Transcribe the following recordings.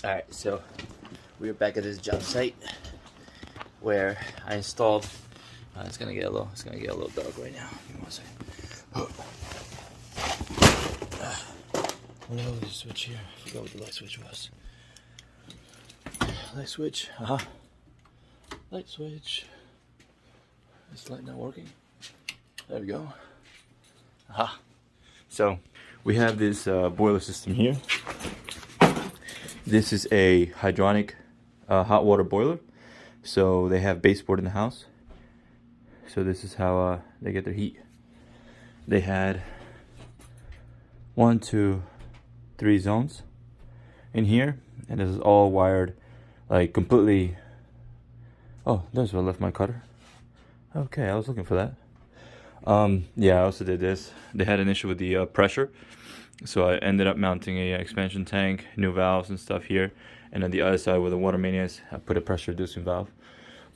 Alright, so we're back at this job site where I installed it's gonna get a little dark right now. Give me 1 second. What the hell is the switch here? I forgot what the light switch was. Light switch, light switch. This light not working. There we go. So we have this boiler system here. This is a hydronic hot water boiler. So they have baseboard in the house. So this is how they get their heat. They had 1, 2, 3 zones in here, and this is all wired like completely. Oh, there's where I left my cutter. Okay, I was looking for that. Yeah, I also did this. They had an issue with the pressure, so I ended up mounting a expansion tank, new valves and stuff here, and on the other side where the water main is, I put a pressure reducing valve.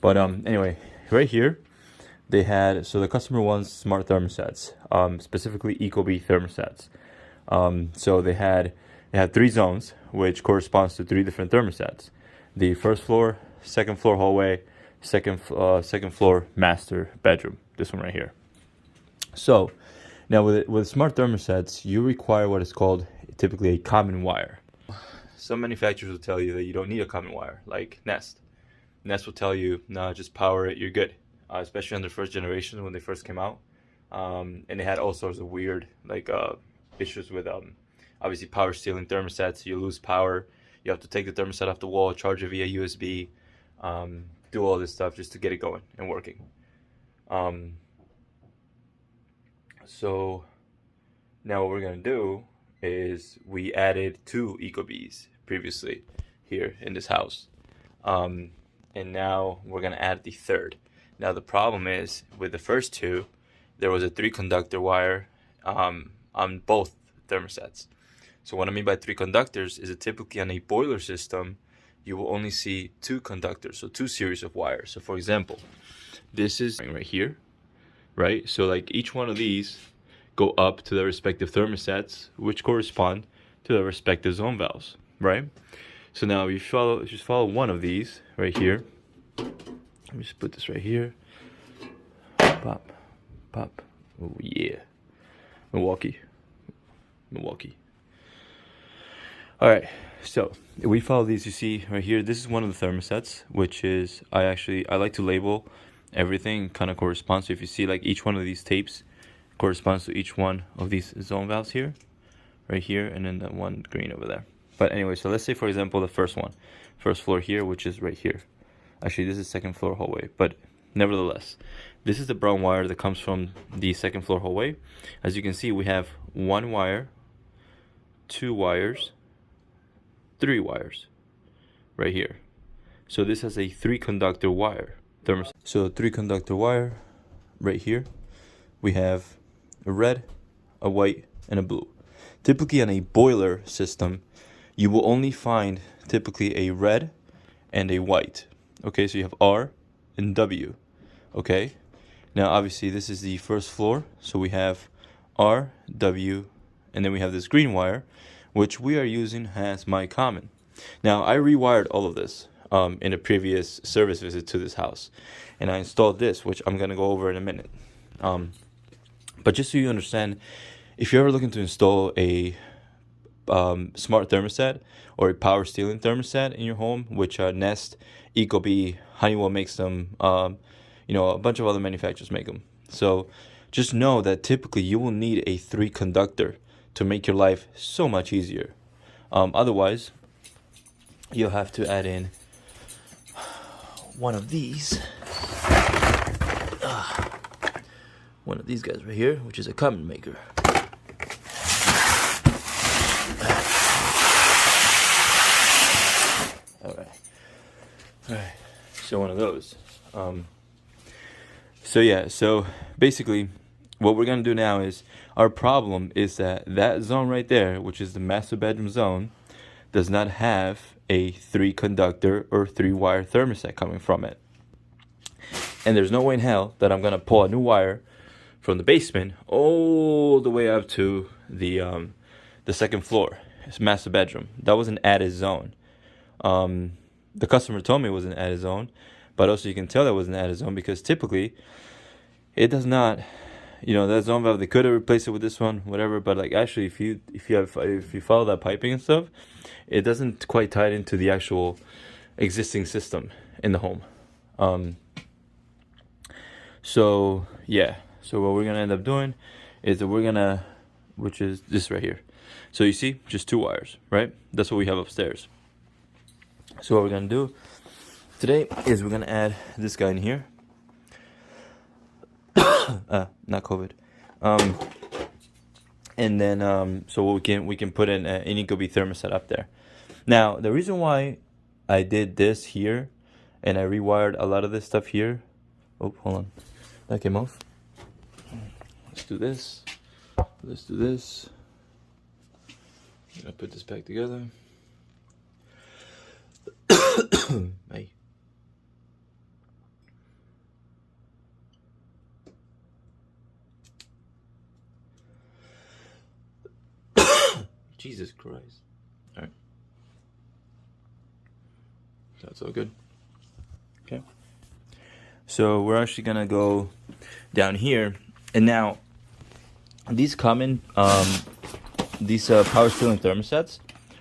But anyway, right here they had, so the customer wants smart thermostats, specifically Ecobee thermostats. So they had 3 zones, which corresponds to 3 different thermostats: the first floor, second floor hallway, second floor master bedroom. This one right here. So now with smart thermostats, you require what is called typically a common wire. Some manufacturers will tell you that you don't need a common wire, like Nest. Nest will tell you, nah, just power it, you're good. Especially on the first generation when they first came out. And they had all sorts of weird issues with obviously power stealing thermostats. You lose power, you have to take the thermostat off the wall, charge it via USB, do all this stuff just to get it going and working. So now what we're gonna do is we added 2 Ecobees previously here in this house, and now we're gonna add the third. Now the problem is with the first 2, there was a 3 conductor wire on both thermostats. So what I mean by 3 conductors is that typically on a boiler system you will only see 2 conductors, so 2 series of wires. So for example, this is right here, right? So like each one of these go up to their respective thermostats, which correspond to their respective zone valves, right? So now you just follow one of these right here. Let me just put this right here. Pop, pop. Oh yeah, Milwaukee. All right, so we follow these. You see right here, this is one of the thermostats, which is I like to label everything kind of corresponds. So if you see like each one of these tapes corresponds to each one of these zone valves here, right here, and then that one green over there. But anyway, so let's say for example the first floor here, which is right here. Actually, this is second floor hallway, but nevertheless, this is the brown wire that comes from the second floor hallway. As you can see, we have 1 wire, 2 wires, 3 wires right here. So this has a 3 conductor wire thermostat. So 3 conductor wire right here. We have a red, a white, and a blue. Typically on a boiler system, you will only find typically a red and a white. Okay, so you have R and W. Okay, now obviously this is the first floor, so we have R, W, and then we have this green wire, which we are using as my common. Now I rewired all of this in a previous service visit to this house, and I installed this, which I'm gonna go over in a minute. But just so you understand, if you're ever looking to install a smart thermostat or a power stealing thermostat in your home, which Nest, Ecobee, Honeywell makes them, a bunch of other manufacturers make them. So just know that typically you will need a 3 conductor to make your life so much easier. Otherwise, you'll have to add in one of these. One of these guys right here, which is a common maker. All right. So one of those. So basically, what we're gonna do now is, our problem is that zone right there, which is the master bedroom zone, does not have a 3 conductor or 3 wire thermostat coming from it. And there's no way in hell that I'm gonna pull a new wire from the basement all the way up to the second floor. It's master bedroom. That was an added zone. The customer told me it was an added zone, but also you can tell that it was an added zone because typically it does not, that zone valve, they could have replaced it with this one, whatever, but like actually if you follow that piping and stuff, it doesn't quite tie it into the actual existing system in the home. So yeah, so what we're gonna end up doing is that which is this right here. So you see, just 2 wires, right? That's what we have upstairs. So what we're gonna do today is we're gonna add this guy in here. Not COVID. And then so we can put in an Ecobee thermostat up there. Now the reason why I did this here and I rewired a lot of this stuff here. Oh, hold on, that came off. Let's do this. Let's do this. I'm gonna put this back together. Hey. Jesus Christ. All right. That's all good. Okay. So we're actually gonna go down here, and now these power steering thermostats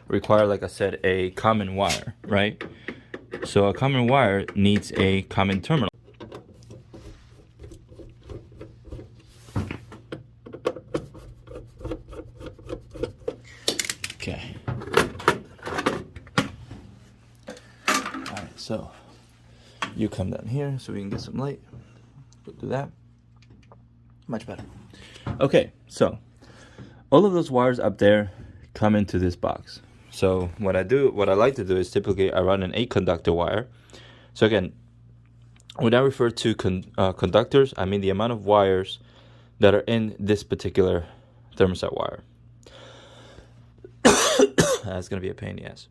require, like I said, a common wire, right? So a common wire needs a common terminal. Okay. Alright, so you come down here so we can get some light. We'll do that. Much better. Okay, so all of those wires up there come into this box. So what I like to do is typically I run an 8-conductor wire. So again, when I refer to conductors, I mean the amount of wires that are in this particular thermostat wire. That's gonna be a pain in the ass.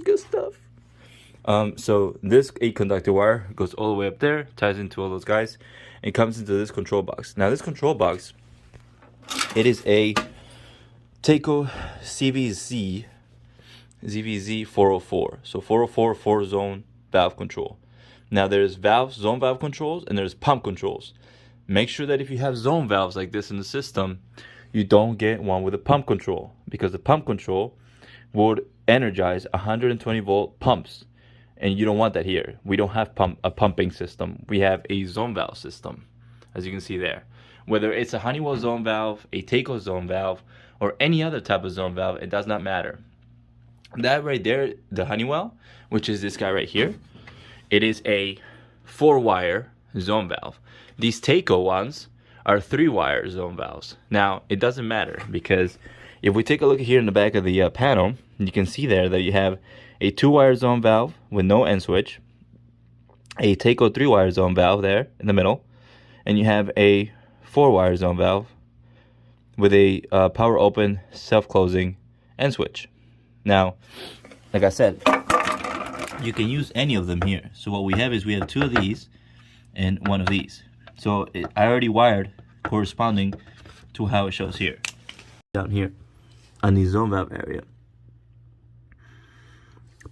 Good stuff. So this 8-conductor wire goes all the way up there, ties into all those guys, and comes into this control box. Now this control box, it is a Taco ZVZ 404. So 404 4-zone valve control. Now there's zone valve controls, and there's pump controls. Make sure that if you have zone valves like this in the system, you don't get one with a pump control, because the pump control would energize 120 volt pumps, and you don't want that here. We don't have a pumping system. We have a zone valve system, as you can see there. Whether it's a Honeywell zone valve, a Taco zone valve, or any other type of zone valve, it does not matter. That right there, the Honeywell, which is this guy right here, it is a 4-wire zone valve. These Taco ones are 3-wire zone valves. Now, it doesn't matter, because if we take a look here in the back of the panel, you can see there that you have a 2-wire zone valve with no end switch, a Taco 3-wire zone valve there in the middle, and you have a 4-wire zone valve with a power open, self-closing end switch. Now, like I said, you can use any of them here. So what we have is we have 2 of these and 1 of these. So I already wired corresponding to how it shows here. Down here on the zone valve area.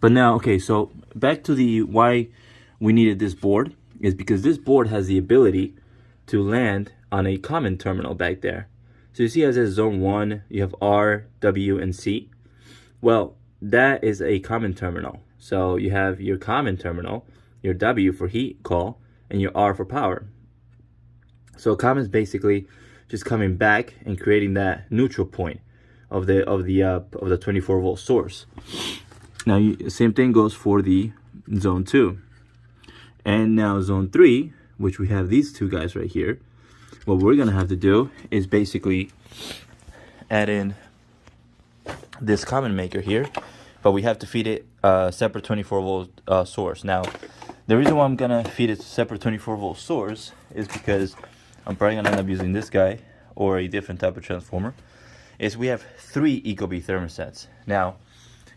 But now, okay, so back to the why we needed this board is because this board has the ability to land on a common terminal back there. So you see as a zone 1, you have R, W, and C. Well, that is a common terminal. So you have your common terminal, your W for heat call, and your R for power. So common is basically just coming back and creating that neutral point of the 24 volt source. Now, same thing goes for the zone 2. And now zone 3, which we have these 2 guys right here, what we're gonna have to do is basically add in this common maker here, but we have to feed it a separate 24 volt source. Now, the reason why I'm gonna feed it a separate 24 volt source is because I'm probably gonna end up using this guy or a different type of transformer, is we have 3 Ecobee thermostats. Now,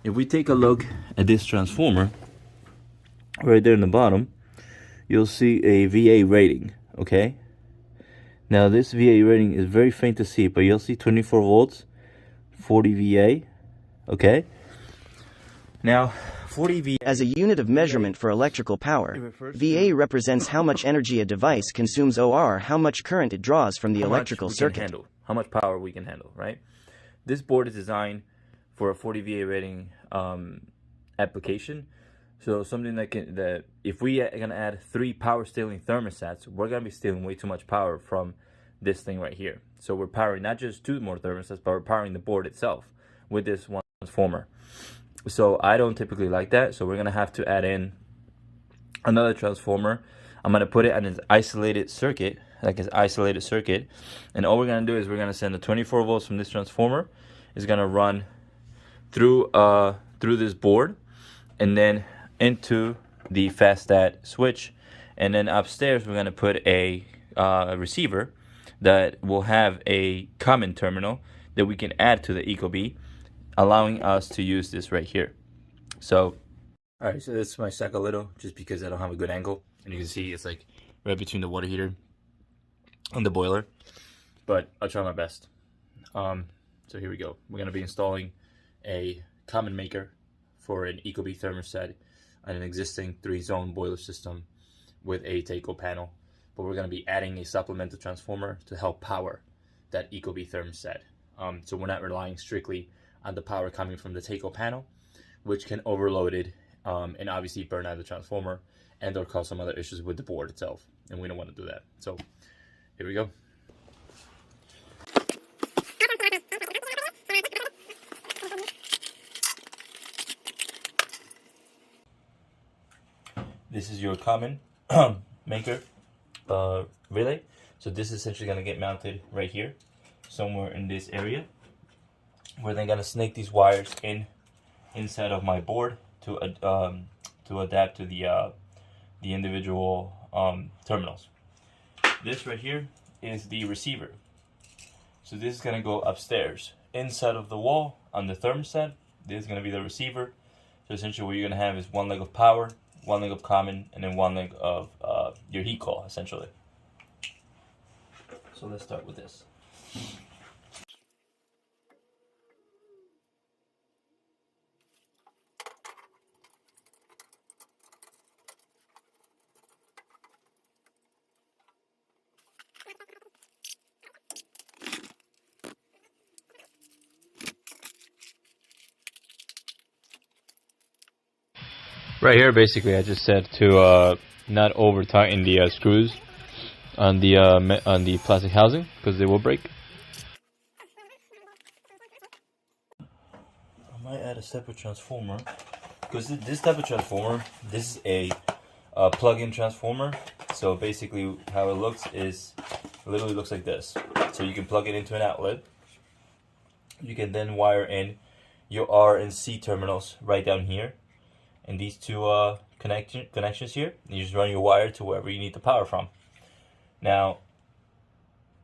if we take a look at this transformer, right there in the bottom, you'll see a VA rating, okay? Now this VA rating is very faint to see, but you'll see 24 volts, 40 VA, okay? Now, 40 VA... As a unit of measurement for electrical power, VA represents how much energy a device consumes or how much current it draws from the electrical circuit. How much power we can handle, right? This board is designed for a 40 VA rating application. So something that if we are gonna add 3 power stealing thermostats, we're gonna be stealing way too much power from this thing right here. So we're powering not just 2 more thermostats, but we're powering the board itself with this one transformer. So I don't typically like that. So we're gonna have to add in another transformer. I'm gonna put it on an isolated circuit, and all we're gonna do is we're gonna send the 24 volts from this transformer. Is gonna run through this board, and then into the fast stat switch, and then upstairs we're going to put a receiver that will have a common terminal that we can add to the Ecobee, allowing us to use this right here. So alright, so this might suck a little just because I don't have a good angle, and you can see it's like right between the water heater and the boiler, but I'll try my best. So here we go. We're going to be installing a common maker for an Ecobee thermostat on an existing 3-zone boiler system with a takeover panel, but we're going to be adding a supplemental transformer to help power that Ecobee thermostat. So we're not relying strictly on the power coming from the takeover panel, which can overload it and obviously burn out the transformer and or cause some other issues with the board itself, and we don't want to do that. So here we go. This is your common maker relay. So this is essentially going to get mounted right here, somewhere in this area. We're then going to snake these wires inside of my board to adapt to the individual terminals. This right here is the receiver. So this is going to go upstairs inside of the wall on the thermostat. This is going to be the receiver. So essentially what you're going to have is one leg of power, one leg of common, and then one leg of your heat coil, essentially. So let's start with this. Right here, basically, I just said to not over tighten the screws on the plastic housing because they will break. I might add a separate transformer because this type of transformer, this is a plug-in transformer. So basically, how it looks is literally looks like this. So you can plug it into an outlet. You can then wire in your R and C terminals right down here. And these two connections here, and you just run your wire to wherever you need the power from. Now,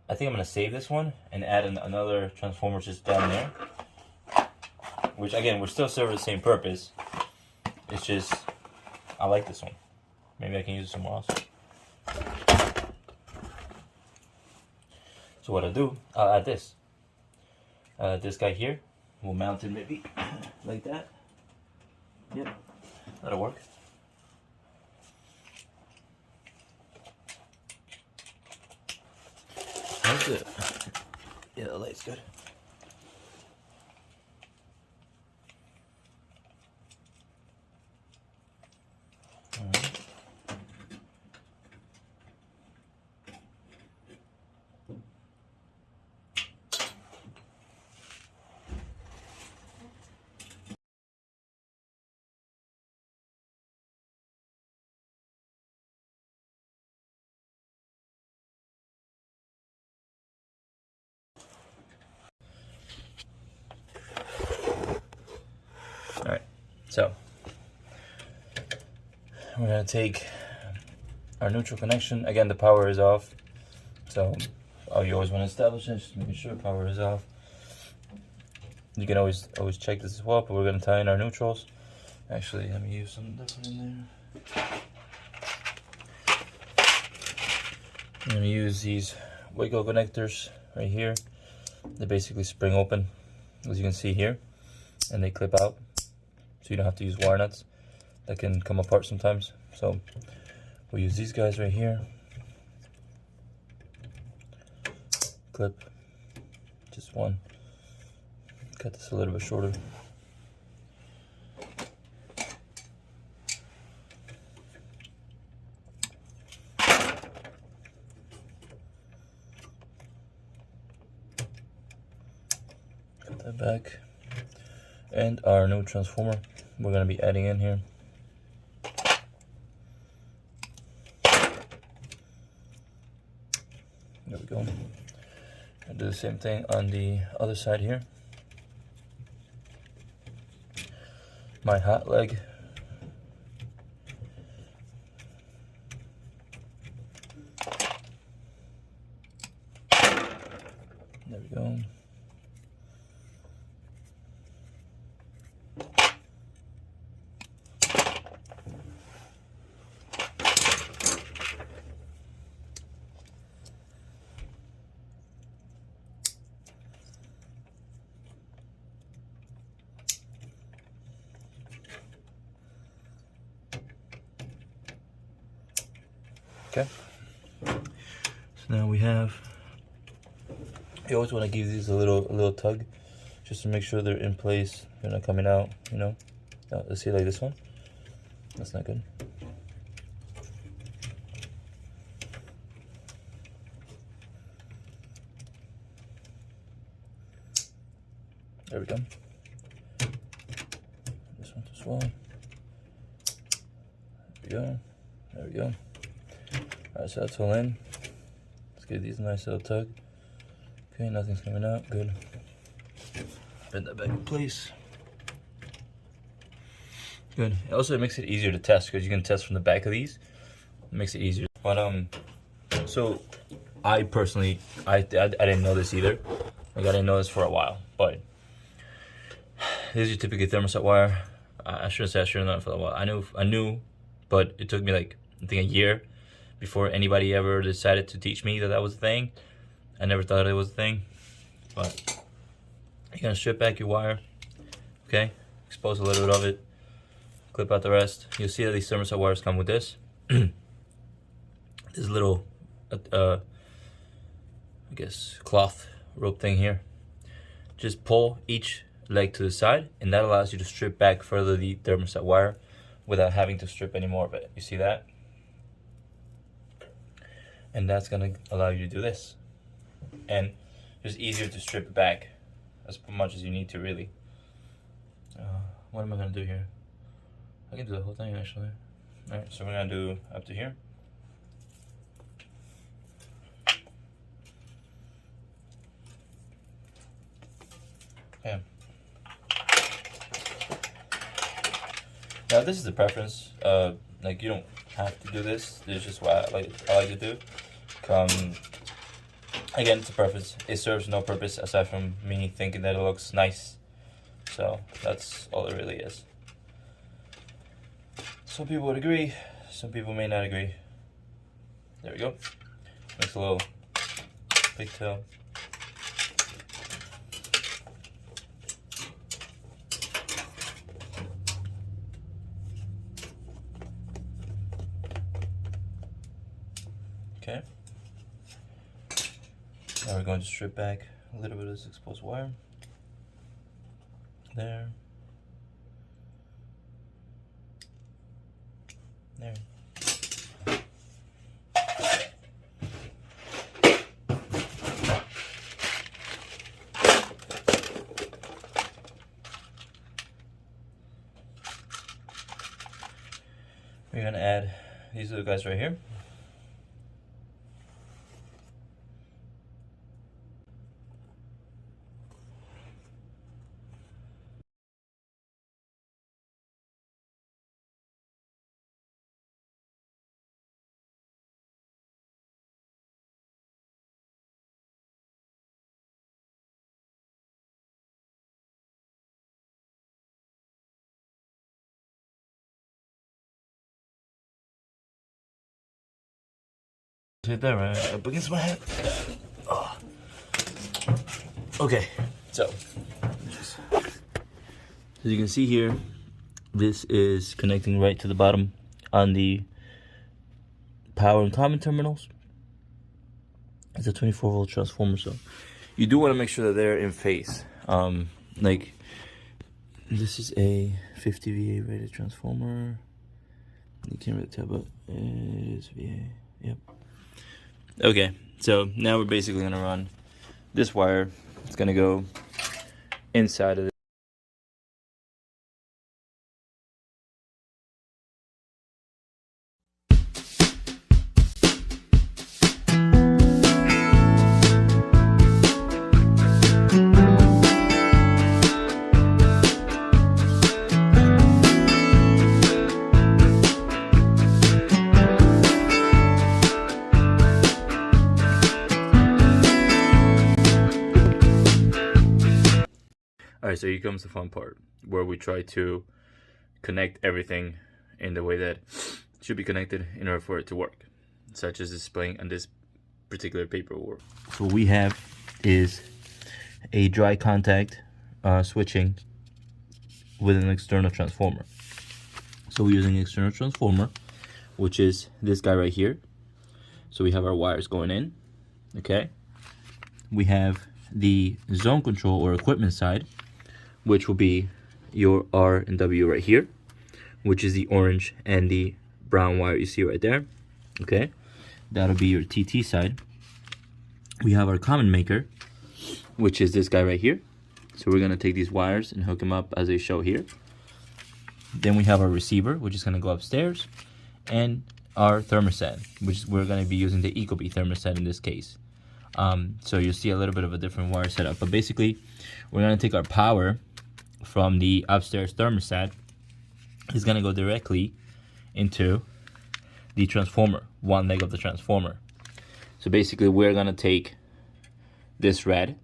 I think I'm going to save this one and add another transformer just down there. Which, again, we're still serving the same purpose. It's just, I like this one. Maybe I can use it somewhere else. So what I'll do, I'll add this. This guy here, we'll mount it maybe like that. Yep. That'll work. That's it. Yeah, the light's good. Alright. Alright, so we're going to take our neutral connection. Again, the power is off, so you always want to establish it, just making sure power is off. You can always check this as well, but we're going to tie in our neutrals. Actually, let me use something different in there. I'm going to use these Waco connectors right here. They basically spring open, as you can see here, and they clip out, so you don't have to use wire nuts that can come apart sometimes. So we'll use these guys right here. Clip, just one. Cut this a little bit shorter. Cut that back. And our new transformer we're going to be adding in here. There we go. And do the same thing on the other side here. My hot leg. There we go. Okay. So now we have. You always want to give these a little tug, just to make sure they're in place. They're not coming out. You know. Let's see, like this one. That's not good. There we go. This one as well. There we go. There we go. Alright, so that's all in. Let's give these a nice little tug. Okay, nothing's coming out. Good. Bend that back in place. Good. Also, it makes it easier to test because you can test from the back of these. It makes it easier. But so I personally, I didn't know this either. Like, I didn't know this for a while. But this is your typical thermostat wire. I shouldn't say I should have known it for a while. I knew, but it took me like I think a year before anybody ever decided to teach me that that was a thing. I never thought it was a thing. But you're gonna strip back your wire. Okay, expose a little bit of it. Clip out the rest. You'll see that these thermostat wires come with this. This little, I guess, cloth rope thing here. Just pull each leg to the side, and that allows you to strip back further the thermostat wire without having to strip any more of it. You see that? And that's gonna allow you to do this. And it's easier to strip it back as much as you need to, really. What am I gonna do here? I can do the whole thing, actually. Alright, so we're gonna do up to here. Okay. Now this is the preference. Like, you don't have to do this. This is just what I like to do. Again, it's a preference. It serves no purpose aside from me thinking that it looks nice. So that's all it really is. Some people would agree, some people may not agree. There we go. Makes a little pigtail. Okay. Now we're going to strip back a little bit of this exposed wire. There. There. We're gonna add these little guys right here. Hit that right up against my head. Okay, so as you can see here, this is connecting right to the bottom on the power and common terminals. It's a 24-volt transformer, so you do want to make sure that they're in phase. Like this is a 50 VA rated transformer. You can't really tell, but it is VA. Yep. Okay, so now we're basically gonna run this wire. It's gonna go inside of the Alright, so here comes the fun part, where we try to connect everything in the way that it should be connected in order for it to work, such as displaying on this particular paperwork. So what we have is a dry contact switching with an external transformer. So we're using an external transformer, which is this guy right here. So we have our wires going in, okay? We have the zone control or equipment side, which will be your R and W right here, which is the orange and the brown wire you see right there. Okay, that'll be your TT side. We have our common maker, which is this guy right here. So we're gonna take these wires and hook them up as they show here. Then we have our receiver, which is gonna go upstairs, and our thermostat, which we're gonna be using the Ecobee thermostat in this case. So you'll see a little bit of a different wire setup, but basically we're gonna take our power from the upstairs thermostat. Is gonna go directly into the transformer, one leg of the transformer. So basically we're gonna take this red,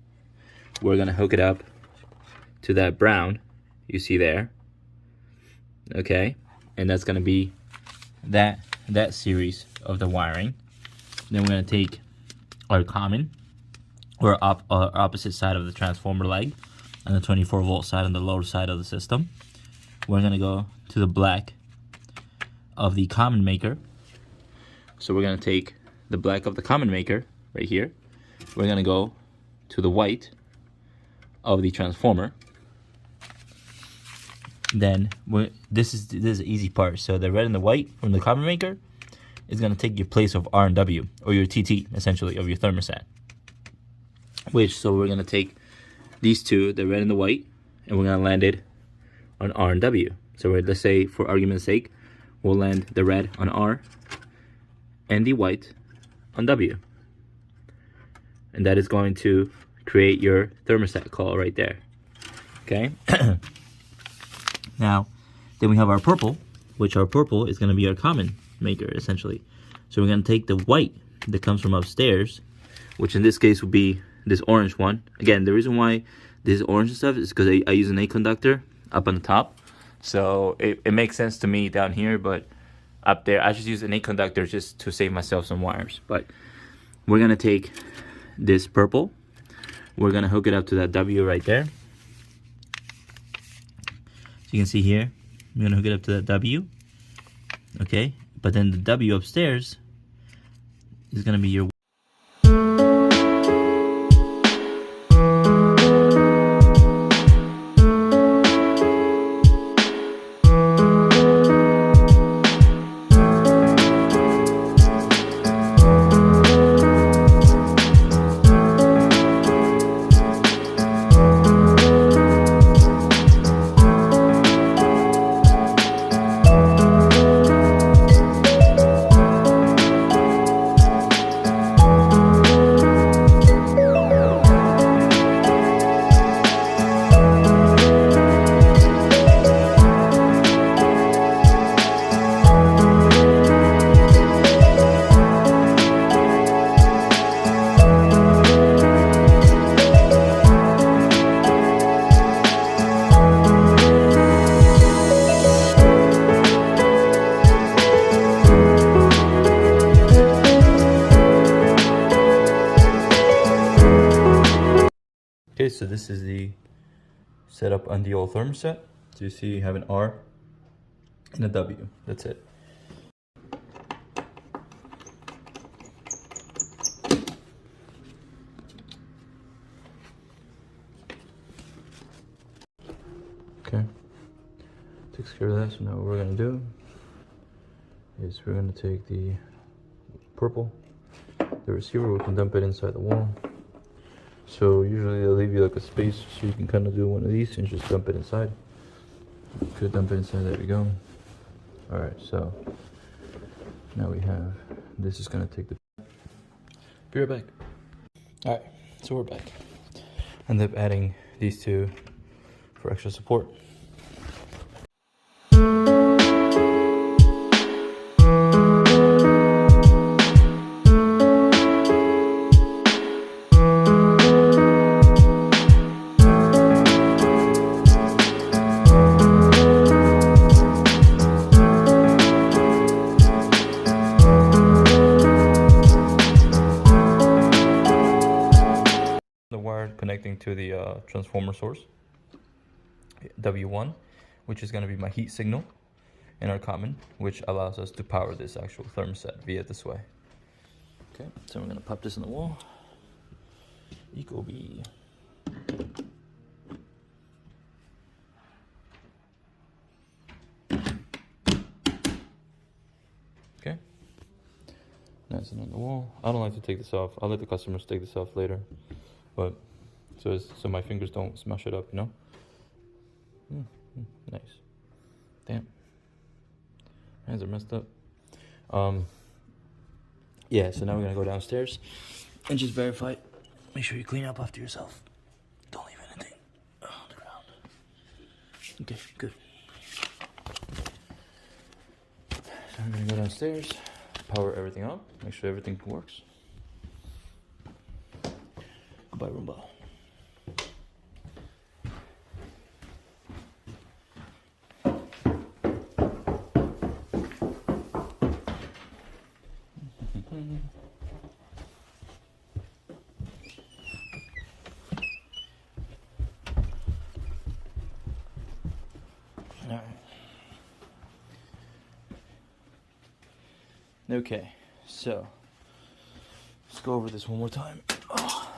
we're gonna hook it up to that brown you see there, okay, and that's gonna be that series of the wiring. Then we're gonna take our common or opposite side of the transformer leg on the 24-volt side on the lower side of the system. We're gonna go to the black of the common maker. So we're gonna take the black of the common maker right here. We're gonna go to the white of the transformer. Then this is the easy part. So the red and the white from the common maker is gonna take your place of R and W, or your TT essentially, of your thermostat. So we're gonna take these two, the red and the white, and we're gonna land it on R and W. So let's say, for argument's sake, we'll land the red on R and the white on W. And that is going to create your thermostat call right there. Okay? Now, then we have our purple, which our purple is gonna be our common maker, essentially. So we're gonna take the white that comes from upstairs, which in this case would be this orange one. Again, the reason why this orange and stuff is because I use an A conductor up on the top. So it makes sense to me down here, but up there, I just use an A conductor just to save myself some wires. But we're gonna take this purple, we're gonna hook it up to that W right there. So you can see here, we're gonna hook it up to that W, okay? But then the W upstairs is gonna be your Okay, so this is the setup on the old thermostat. So you see you have an R and a W. That's it. Okay, takes care of that. So now what we're gonna do is we're gonna take the purple, the receiver, we can dump it inside the wall. So usually they'll leave you like a space so you can kind of do one of these and just dump it inside. Could dump it inside, there we go. Alright, so now we have, this is gonna take the, be right back. Alright, so we're back. End up adding these two for extra support. The wire connecting to the transformer source, W1, which is going to be my heat signal, and our common, which allows us to power this actual thermostat via this way. Okay, so we're going to pop this in the wall. Ecobee. Okay, nice and on the wall. I don't like to take this off. I'll let the customers take this off later, but so my fingers don't smash it up, you know. Nice. Damn, hands are messed up. Yeah, so now we're gonna go downstairs and just verify. Make sure you clean up after yourself. Don't leave anything on the ground. Okay, good. So I'm gonna go downstairs, power everything up, make sure everything works. Goodbye, Roomba. All right. Okay, so let's go over this one more time. Oh.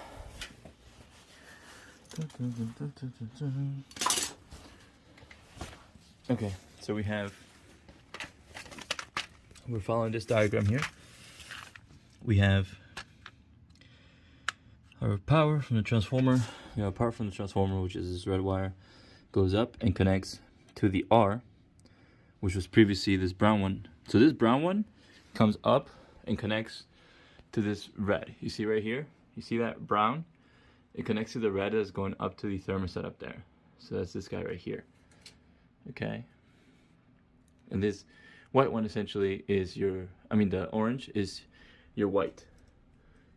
Okay, so we're following this diagram here. We have our power from the transformer. We have power from the transformer, which is this red wire, goes up and connects to the R, which was previously this brown one. So this brown one comes up and connects to this red. You see right here? You see that brown? It connects to the red that's going up to the thermostat up there. So that's this guy right here. Okay. And this white one essentially is the orange is your white.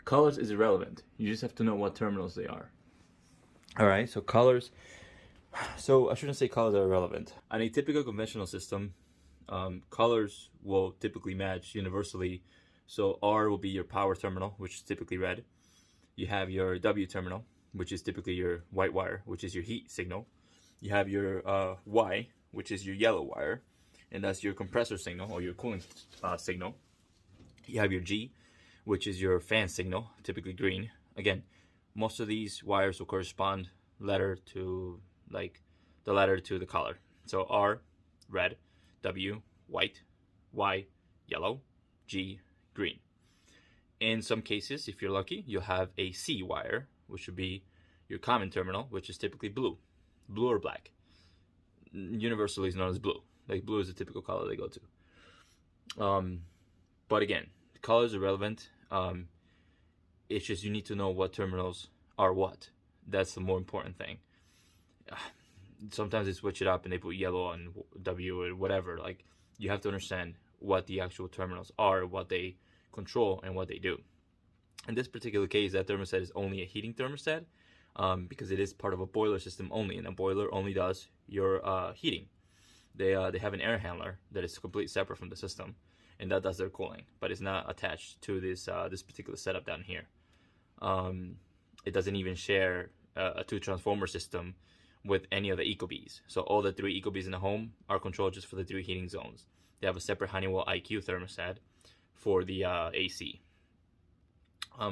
Colors is irrelevant. You just have to know what terminals they are. Alright, so colors. So I shouldn't say colors are irrelevant. On a typical conventional system, colors will typically match universally. So R will be your power terminal, which is typically red. You have your W terminal, which is typically your white wire, which is your heat signal. You have your Y, which is your yellow wire, and that's your compressor signal or your cooling signal. You have your G, which is your fan signal, typically green. Again, most of these wires will correspond letter to the letter to the color. So R, red, W, white, Y, yellow, G, green. In some cases, if you're lucky, you'll have a C wire, which would be your common terminal, which is typically blue or black. Universally is known as blue. Like blue is the typical color they go to. But again, the color is irrelevant. It's just you need to know what terminals are what. That's the more important thing. Sometimes they switch it up and they put yellow on W or whatever. Like, you have to understand what the actual terminals are, what they control, and what they do. In this particular case, that thermostat is only a heating thermostat because it is part of a boiler system only, and a boiler only does your heating. They have an air handler that is completely separate from the system, and that does their cooling, but it's not attached to this this particular setup down here. It doesn't even share a two transformer system with any of the Ecobees. So all the 3 Ecobees in the home are controlled just for the 3 heating zones. They have a separate Honeywell IQ thermostat for the AC.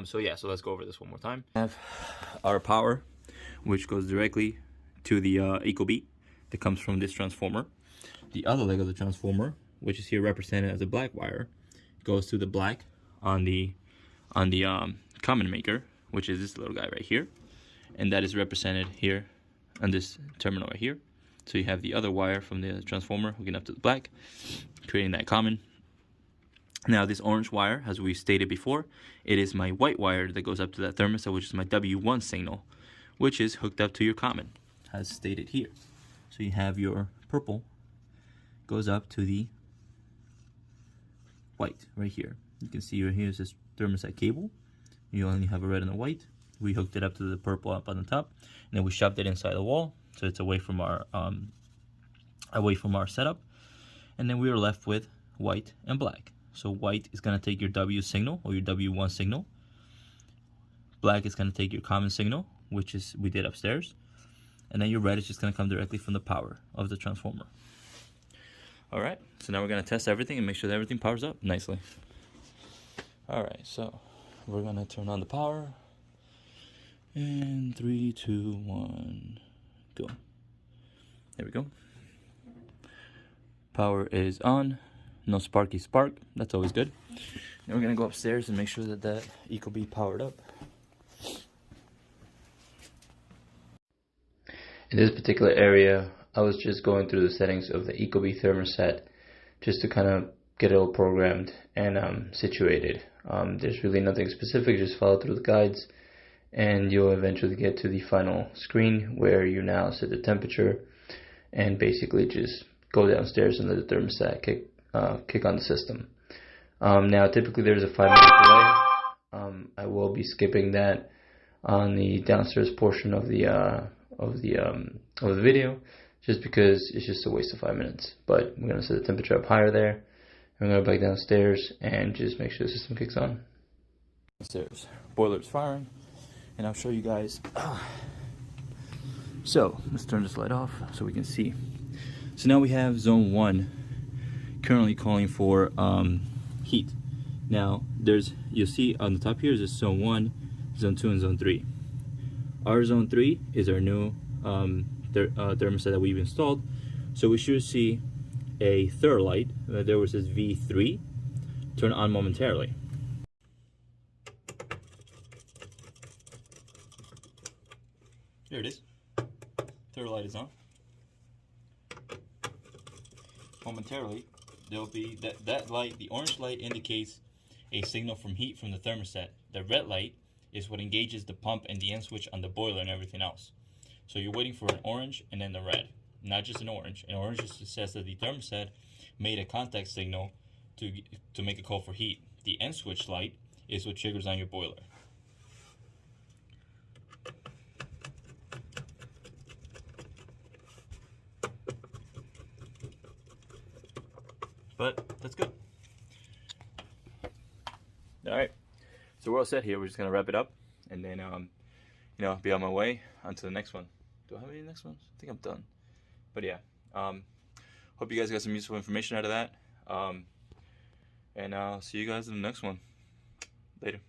So yeah, so let's go over this one more time. We have our power, which goes directly to the Ecobee that comes from this transformer. The other leg of the transformer, which is here represented as a black wire, goes to the black on the common maker, which is this little guy right here, and that is represented here on this terminal right here. So you have the other wire from the transformer hooking up to the black, creating that common. Now this orange wire, as we stated before, it is my white wire that goes up to that thermostat, which is my W1 signal, which is hooked up to your common, as stated here. So you have your purple goes up to the white right here. You can see right here is this thermostat cable. You only have a red and a white. We hooked it up to the purple up on the top, and then we shoved it inside the wall, so it's away from our setup. And then we were left with white and black. So white is going to take your W signal, or your W1 signal. Black is going to take your common signal, which is we did upstairs. And then your red is just going to come directly from the power of the transformer. Alright, so now we're going to test everything and make sure that everything powers up nicely. Alright, so we're going to turn on the power. And 3, 2, 1, go. There we go. Power is on. No sparky spark. That's always good. Now we're going to go upstairs and make sure that that Ecobee powered up. In this particular area, I was just going through the settings of the Ecobee thermostat just to kind of get it all programmed and situated. There's really nothing specific, just follow through the guides and you'll eventually get to the final screen where you now set the temperature and basically just go downstairs and let the thermostat kick on the system. Now typically there's a 5-minute delay. I will be skipping that on the downstairs portion of the video, just because it's just a waste of 5 minutes. But I'm going to set the temperature up higher there. I'm going to go back downstairs and just make sure the system kicks on. Downstairs, boiler's firing, and I'll show you guys. So let's turn this light off so we can see. So now we have zone 1 currently calling for heat. Now you'll see on the top here is zone 1, zone 2, and zone 3. Our zone 3 is our new thermostat that we've installed. So we should see a third light. There was this V3 turn on momentarily. There it is. Third light is on. Momentarily, there'll be that light. The orange light indicates a signal from heat from the thermostat. The red light is what engages the pump and the end switch on the boiler and everything else. So you're waiting for an orange and then the red, not just an orange. An orange just says that the thermostat made a contact signal to make a call for heat. The end switch light is what triggers on your boiler. But that's good. All right, so we're all set here. We're just gonna wrap it up, and then be on my way onto the next one. Do I have any next ones? I think I'm done. But yeah, hope you guys got some useful information out of that. And I'll see you guys in the next one. Later.